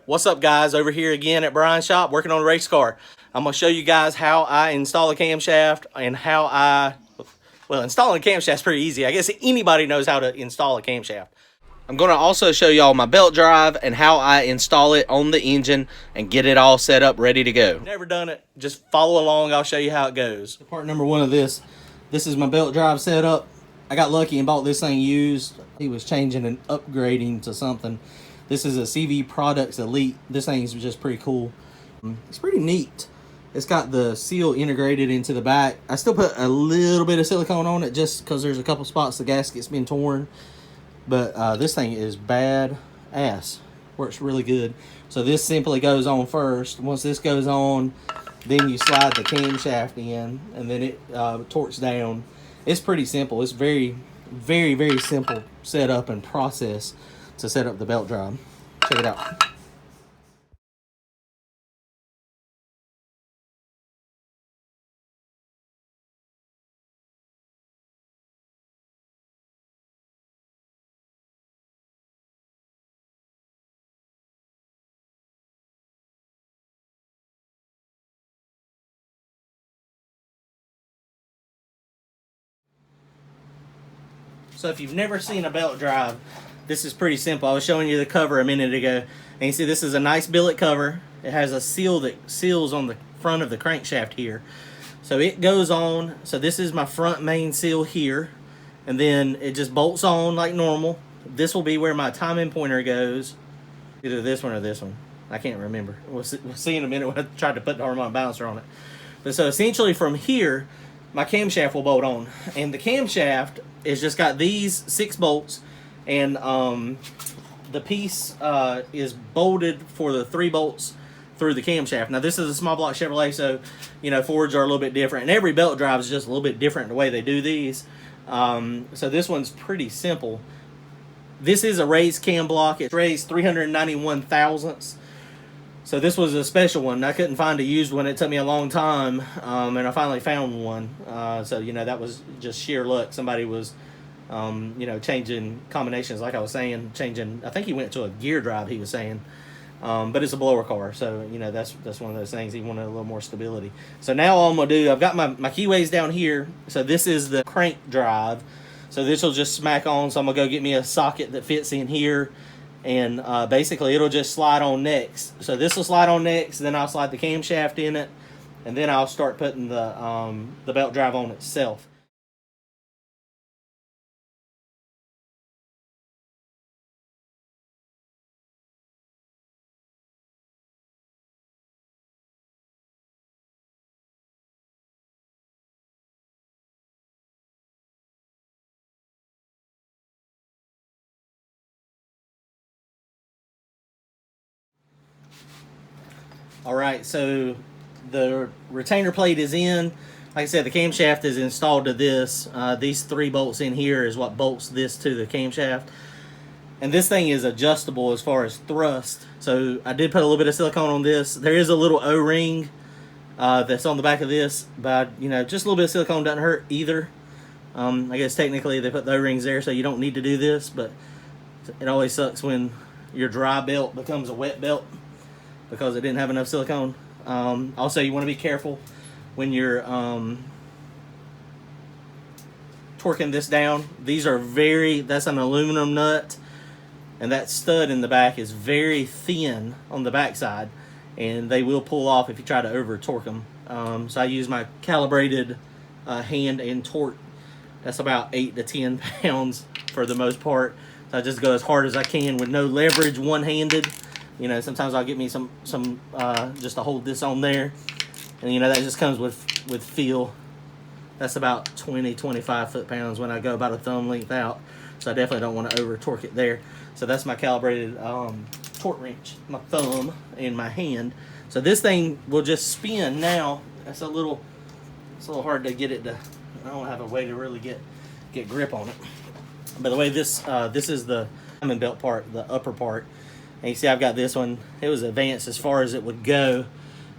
What's up, guys? Over here again at Brian's shop working on a race car. I'm going to show you guys how I install a camshaft and well, installing a camshaft is pretty easy. I guess anybody knows how to install a camshaft. I'm going to also show y'all my belt drive and how I install it on the engine and get it all set up, ready to go. Never done it, just follow along. I'll show you how it goes. Part number one of this is my belt drive setup. I got lucky and bought this thing used. He was changing and upgrading to something. This is a CV Products Elite. This thing is just pretty cool. It's pretty neat. It's got the seal integrated into the back. I still put a little bit of silicone on it just because there's a couple spots the gasket's been torn. But this thing is bad ass. Works really good. So this simply goes on first. Once this goes on, then you slide the camshaft in, and then it torques down. It's pretty simple. It's very, very, very simple setup and process to set up the belt drive. Check it out. So if you've never seen a belt drive, this is pretty simple. I was showing you the cover a minute ago, and you see this is a nice billet cover. It has a seal that seals on the front of the crankshaft here. So it goes on. So this is my front main seal here, and then it just bolts on like normal. This will be where my timing pointer goes. Either this one or this one. I can't remember. We'll see in a minute when I tried to put the harmonic balancer on it. But so essentially from here, my camshaft will bolt on. And the camshaft is just got these 6 bolts, and the piece is bolted for the 3 bolts through the camshaft. Now this is a small block Chevrolet, so you know Fords are a little bit different, and every belt drive is just a little bit different the way they do these. So this one's pretty simple. This is a raised cam block. It's raised 391 thousandths. So this was a special one. I couldn't find a used one. It took me a long time, and I finally found one. So, you know, that was just sheer luck. Somebody was, you know, changing combinations, like I was saying, I think he went to a gear drive, he was saying. But it's a blower car, so, you know, that's one of those things. He wanted a little more stability. So now all I'm going to do, I've got my keyways down here. So this is the crank drive. So this will just smack on. So I'm going to go get me a socket that fits in here. And basically it'll just slide on next. So this will slide on next, then I'll slide the camshaft in it, and then I'll start putting the belt drive on itself. Alright, so the retainer plate is in. Like I said, the camshaft is installed to this. These 3 bolts in here is what bolts this to the camshaft. And this thing is adjustable as far as thrust. So I did put a little bit of silicone on this. There is a little O-ring that's on the back of this, but you know, just a little bit of silicone doesn't hurt either. I guess technically they put the O-rings there so you don't need to do this, but it always sucks when your dry belt becomes a wet belt because it didn't have enough silicone. Also, you want to be careful when you're torquing this down. These are that's an aluminum nut, and that stud in the back is very thin on the back side, and they will pull off if you try to over torque them. So I use my calibrated hand and torque. That's about 8 to 10 pounds for the most part. So I just go as hard as I can with no leverage, one-handed. You know, sometimes I'll get me some just to hold this on there, and you know that just comes with feel. That's about 20-25 foot-pounds when I go about a thumb length out, so I definitely don't want to over torque it there. So that's my calibrated torque wrench, my thumb and my hand. So this thing will just spin now. It's a little hard to get it to. I don't have a way to really get grip on it. By the way, this is the timing belt part, the upper part. And you see I've got this one. It was advanced as far as it would go.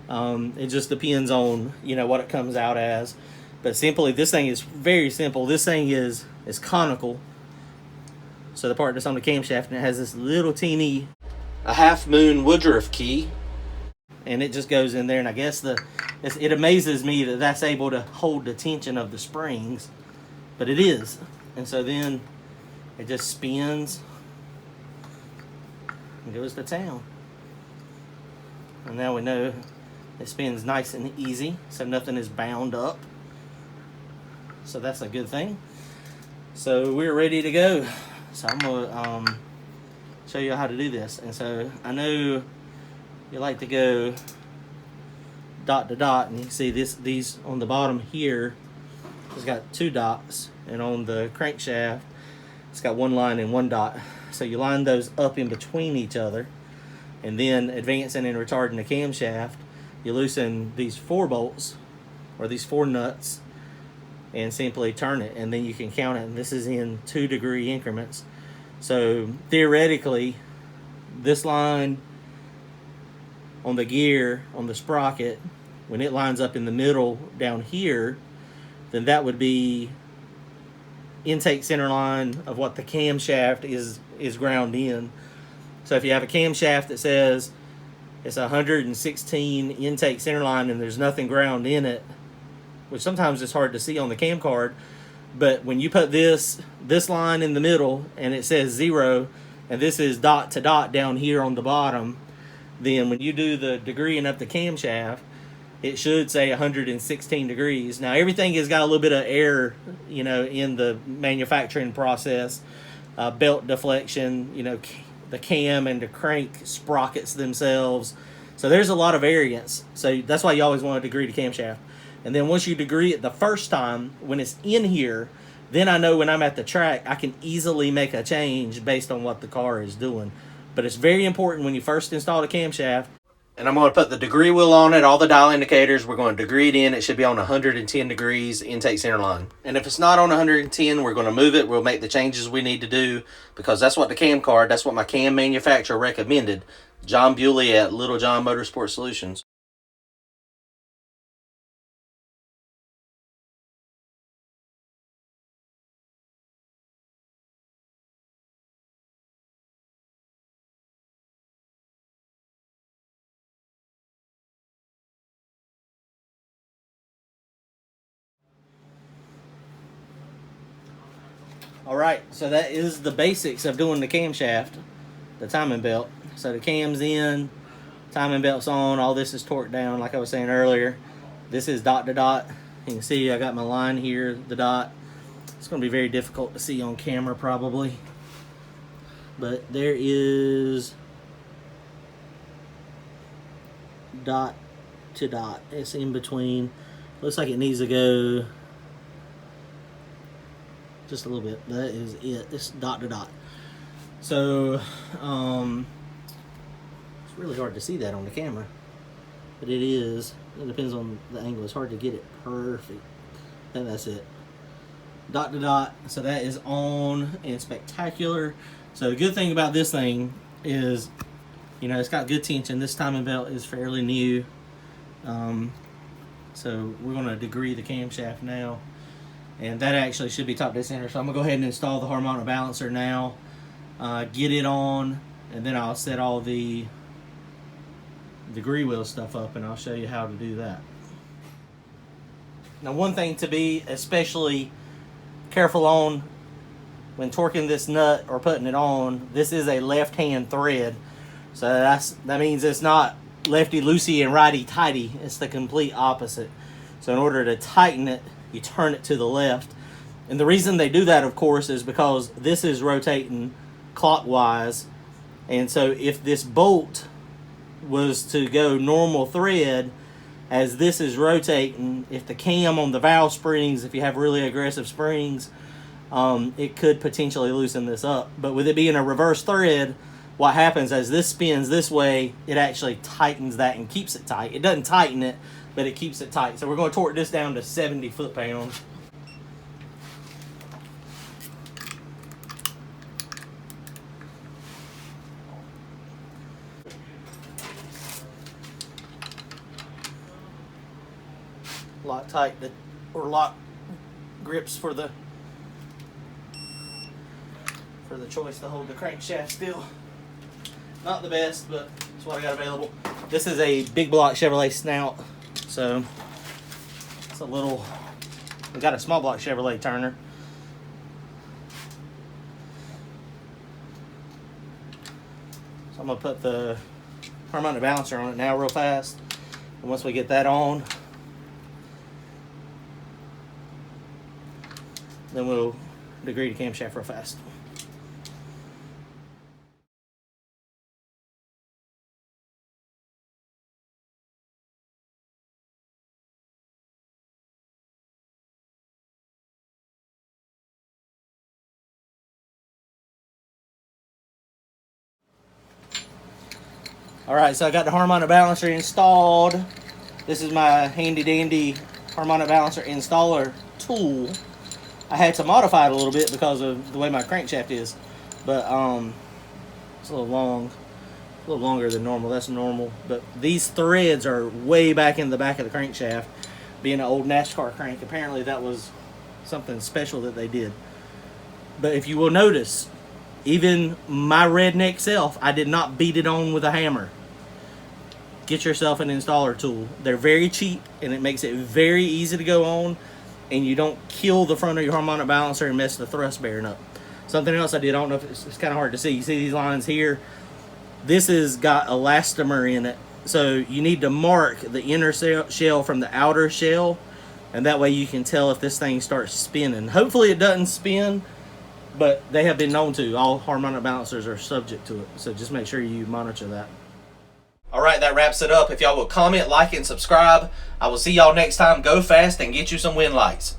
It just depends on, you know, what it comes out as. But simply, this thing is very simple. This thing is conical. So the part that's on the camshaft, and it has this little teeny a half moon Woodruff key, and it just goes in there. And I guess it amazes me that that's able to hold the tension of the springs, but it is. And so then it just spins and goes to town. And now we know it spins nice and easy, so nothing is bound up. So that's a good thing. So we're ready to go. So I'm gonna show you how to do this. And so I know you like to go dot to dot, and you can see these on the bottom here, it's got 2 dots, and on the crankshaft it's got 1 line and 1 dot. So you line those up in between each other, and then advancing and retarding the camshaft, you loosen these 4 bolts or these 4 nuts and simply turn it, and then you can count it. And this is in 2-degree increments. So theoretically, this line on the gear, on the sprocket, when it lines up in the middle down here, then that would be intake center line of what the camshaft is ground in. So if you have a camshaft that says it's 116 intake center line and there's nothing ground in it, which sometimes it's hard to see on the cam card, but when you put this line in the middle and it says 0, and this is dot to dot down here on the bottom, then when you do the degreeing of the camshaft, it should say 116 degrees. Now everything has got a little bit of error, in the manufacturing process, belt deflection, the cam and the crank sprockets themselves. So there's a lot of variance. So that's why you always want to degree the camshaft. And then once you degree it the first time, when it's in here, then I know when I'm at the track, I can easily make a change based on what the car is doing. But it's very important when you first install the camshaft. And I'm going to put the degree wheel on it, all the dial indicators. We're going to degree it in. It should be on 110 degrees intake center line. And if it's not on 110, we're going to move it. We'll make the changes we need to do, because that's what the cam card, that's what my cam manufacturer recommended. John Bewley at Little John Motorsport Solutions. Alright, so that is the basics of doing the camshaft, the timing belt. So the cam's in, timing belt's on, all this is torqued down like I was saying earlier. This is dot to dot. You can see I got my line here, the dot. It's going to be very difficult to see on camera probably. But there is dot to dot. It's in between. Looks like it needs to go just a little bit. That is it. It's dot to dot. So it's really hard to see that on the camera, but it is. It depends on the angle. It's hard to get it perfect. I think that's it. Dot to dot. So that is on and spectacular. So the good thing about this thing is, it's got good tension. This timing belt is fairly new. So we're going to degree the camshaft now. And that actually should be top dead center. So I'm going to go ahead and install the harmonic balancer now. Get it on. And then I'll set all the degree wheel stuff up, and I'll show you how to do that. Now, one thing to be especially careful on when torquing this nut or putting it on, this is a left-hand thread. So that means it's not lefty-loosey and righty-tighty. It's the complete opposite. So in order to tighten it, you turn it to the left. And the reason they do that, of course, is because this is rotating clockwise. And so if this bolt was to go normal thread, as this is rotating, if the cam on the valve springs, if you have really aggressive springs, it could potentially loosen this up. But with it being a reverse thread, what happens as this spins this way, it actually tightens that and keeps it tight. It doesn't tighten it, but it keeps it tight. So we're going to torque this down to 70 foot-pounds. Lock tight or lock grips for the choice to hold the crankshaft still. Not the best, but it's what I got available. This is a big block Chevrolet snout, so it's a little. We got a small block Chevrolet Turner. So I'm gonna put the harmonic balancer on it now real fast, and once we get that on, then we'll degree the camshaft real fast. Alright, so I got the harmonic balancer installed. This is my handy dandy harmonic balancer installer tool. I had to modify it a little bit because of the way my crankshaft is, but it's a little long, a little longer than normal. That's normal, but these threads are way back in the back of the crankshaft. Being an old NASCAR crank, apparently that was something special that they did. But if you will notice, even my redneck self, I did not beat it on with a hammer. Get yourself an installer tool. They're very cheap, and it makes it very easy to go on, and you don't kill the front of your harmonic balancer and mess the thrust bearing up. Something else I did, I don't know if it's kind of hard to see. You see these lines here? This has got elastomer in it, so you need to mark the inner shell from the outer shell, and that way you can tell if this thing starts spinning. Hopefully it doesn't spin, but they have been known to. All harmonic balancers are subject to it, so just make sure you monitor that. Alright, that wraps it up. If y'all will comment, like, and subscribe, I will see y'all next time. Go fast and get you some wind lights.